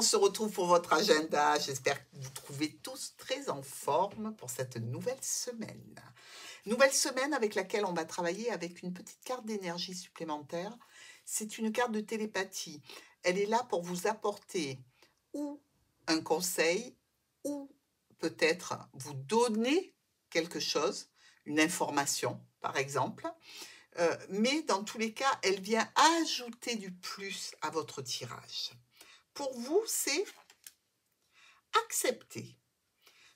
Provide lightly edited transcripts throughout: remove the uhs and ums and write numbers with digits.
se retrouve pour votre agenda. J'espère que vous trouvez tous très en forme pour cette nouvelle semaine. Nouvelle semaine avec laquelle on va travailler avec une petite carte d'énergie supplémentaire. C'est une carte de télépathie. Elle est là pour vous apporter ou un conseil ou peut-être vous donner quelque chose, une information par exemple. Mais dans tous les cas, elle vient ajouter du plus à votre tirage. Pour vous, c'est accepter.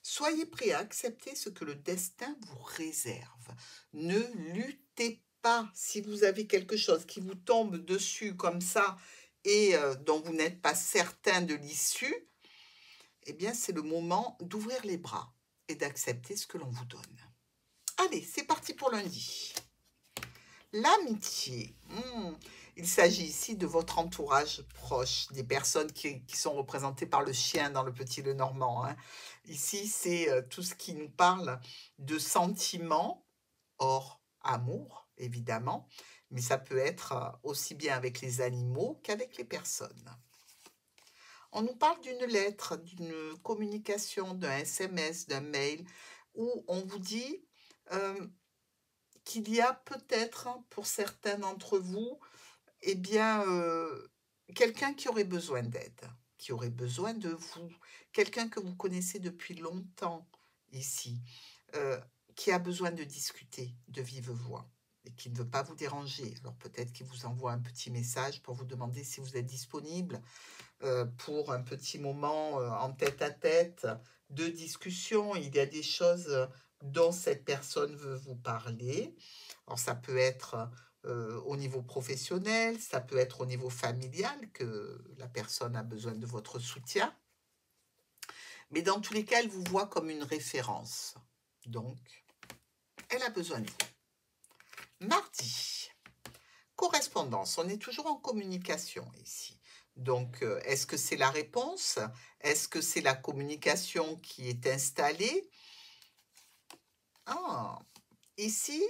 Soyez prêts à accepter ce que le destin vous réserve. Ne luttez pas. Si vous avez quelque chose qui vous tombe dessus comme ça et dont vous n'êtes pas certain de l'issue, eh bien, c'est le moment d'ouvrir les bras et d'accepter ce que l'on vous donne. Allez, c'est parti pour lundi. L'amitié. Il s'agit ici de votre entourage proche, des personnes qui sont représentées par le chien dans le Petit Lenormand. Hein. Ici, c'est tout ce qui nous parle de sentiments, hors amour, évidemment, mais ça peut être aussi bien avec les animaux qu'avec les personnes. On nous parle d'une lettre, d'une communication, d'un SMS, d'un mail, où on vous dit qu'il y a peut-être, pour certains d'entre vous, eh bien, quelqu'un qui aurait besoin d'aide, qui aurait besoin de vous, quelqu'un que vous connaissez depuis longtemps ici, qui a besoin de discuter de vive voix et qui ne veut pas vous déranger. Alors peut-être qu'il vous envoie un petit message pour vous demander si vous êtes disponible pour un petit moment en tête-à-tête de discussion. Il y a des choses dont cette personne veut vous parler. Alors ça peut être au niveau professionnel, ça peut être au niveau familial que la personne a besoin de votre soutien. Mais dans tous les cas, elle vous voit comme une référence. Donc, elle a besoin de vous. Mardi, correspondance. On est toujours en communication ici. Donc, est-ce que c'est la réponse? Est-ce que c'est la communication qui est installée? Ici,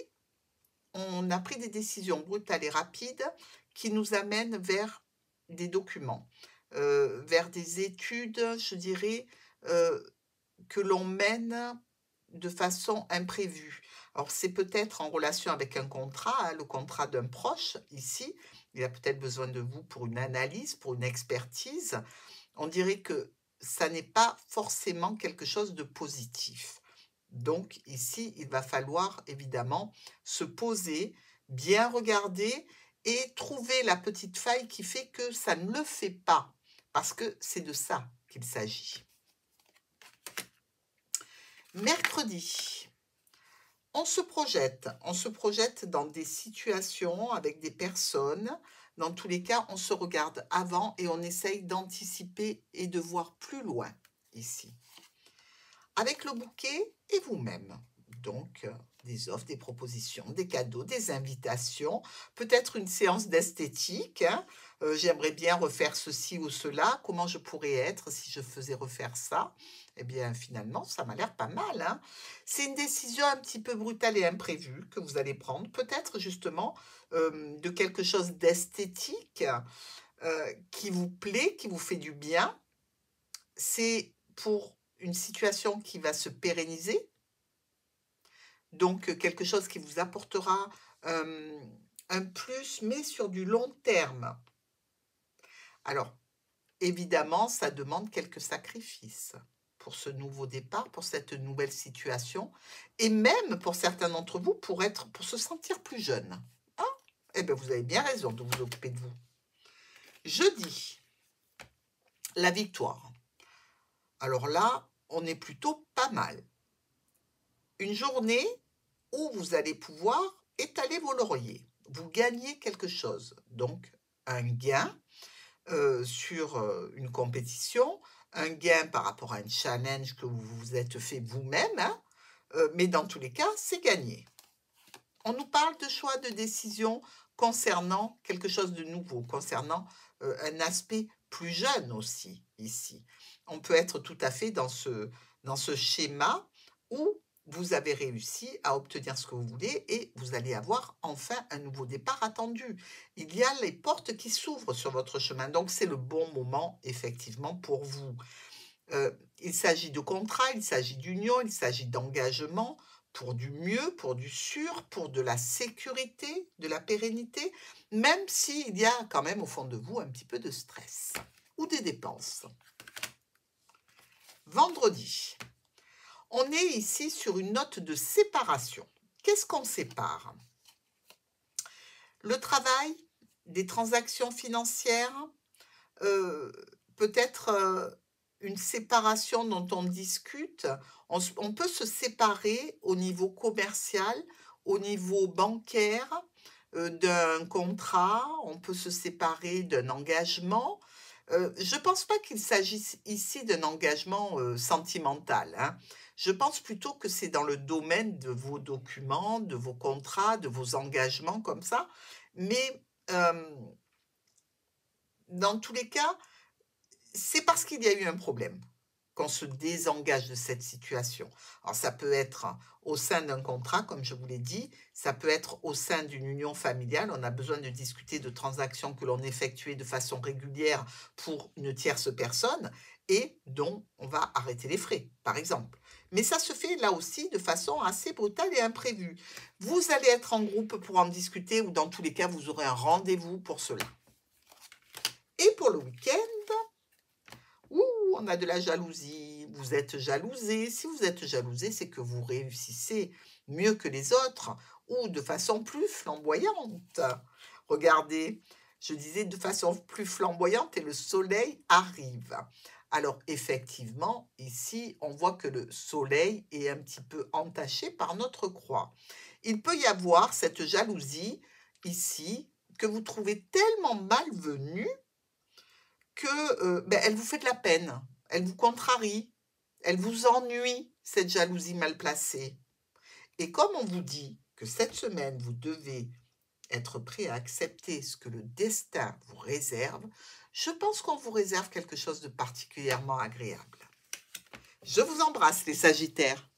on a pris des décisions brutales et rapides qui nous amènent vers des documents, vers des études, je dirais, que l'on mène de façon imprévue. Alors, c'est peut-être en relation avec un contrat, hein, le contrat d'un proche, ici. Il a peut-être besoin de vous pour une analyse, pour une expertise. On dirait que ça n'est pas forcément quelque chose de positif. Donc, ici, il va falloir évidemment se poser, bien regarder et trouver la petite faille qui fait que ça ne le fait pas. Parce que c'est de ça qu'il s'agit. Mercredi, on se projette dans des situations avec des personnes. Dans tous les cas, on se regarde avant et on essaye d'anticiper et de voir plus loin ici. Avec le bouquet et vous-même. Donc, des offres, des propositions, des cadeaux, des invitations, peut-être une séance d'esthétique. Hein. J'aimerais bien refaire ceci ou cela. Comment je pourrais être si je faisais refaire ça? Eh bien, finalement, ça m'a l'air pas mal. Hein. C'est une décision un petit peu brutale et imprévue que vous allez prendre. Peut-être justement de quelque chose d'esthétique qui vous plaît, qui vous fait du bien. C'est pour une situation qui va se pérenniser. Donc, quelque chose qui vous apportera un plus, mais sur du long terme. Alors, évidemment, ça demande quelques sacrifices pour ce nouveau départ, pour cette nouvelle situation, et même pour certains d'entre vous, pour se sentir plus jeune. Hein? Eh bien, vous avez bien raison de vous occuper de vous. Jeudi, la victoire. Alors là, on est plutôt pas mal. Une journée où vous allez pouvoir étaler vos lauriers. Vous gagnez quelque chose, donc un gain sur une compétition, un gain par rapport à un challenge que vous vous êtes fait vous-même, hein, mais dans tous les cas, c'est gagné. On nous parle de choix de décision concernant quelque chose de nouveau, concernant un aspect plus jeune aussi, ici. On peut être tout à fait dans ce schéma où vous avez réussi à obtenir ce que vous voulez et vous allez avoir enfin un nouveau départ attendu. Il y a les portes qui s'ouvrent sur votre chemin, donc c'est le bon moment effectivement pour vous. Il s'agit de contrat, il s'agit d'union, il s'agit d'engagement pour du mieux, pour du sûr, pour de la sécurité, de la pérennité, même s'il y a quand même au fond de vous un petit peu de stress ou des dépenses. Vendredi, on est ici sur une note de séparation. Qu'est-ce qu'on sépare? Le travail, des transactions financières, peut-être une séparation dont on discute. On peut se séparer au niveau commercial, au niveau bancaire, d'un contrat, on peut se séparer d'un engagement. Je ne pense pas qu'il s'agisse ici d'un engagement sentimental, hein. Je pense plutôt que c'est dans le domaine de vos documents, de vos contrats, de vos engagements comme ça. Mais dans tous les cas, c'est parce qu'il y a eu un problème qu'on se désengage de cette situation. Alors ça peut être au sein d'un contrat, comme je vous l'ai dit, ça peut être au sein d'une union familiale, on a besoin de discuter de transactions que l'on effectuait de façon régulière pour une tierce personne et dont on va arrêter les frais, par exemple. Mais ça se fait là aussi de façon assez brutale et imprévue. Vous allez être en groupe pour en discuter ou dans tous les cas, vous aurez un rendez-vous pour cela. Et pour le week-end, on a de la jalousie, vous êtes jalousé. Si vous êtes jalousé, c'est que vous réussissez mieux que les autres ou de façon plus flamboyante. Regardez, je disais de façon plus flamboyante et le soleil arrive. Alors effectivement, ici, on voit que le soleil est un petit peu entaché par notre croix. Il peut y avoir cette jalousie ici que vous trouvez tellement malvenue que elle vous fait de la peine, elle vous contrarie, elle vous ennuie, cette jalousie mal placée. Et comme on vous dit que cette semaine, vous devez être prêt à accepter ce que le destin vous réserve, je pense qu'on vous réserve quelque chose de particulièrement agréable. Je vous embrasse, les Sagittaires.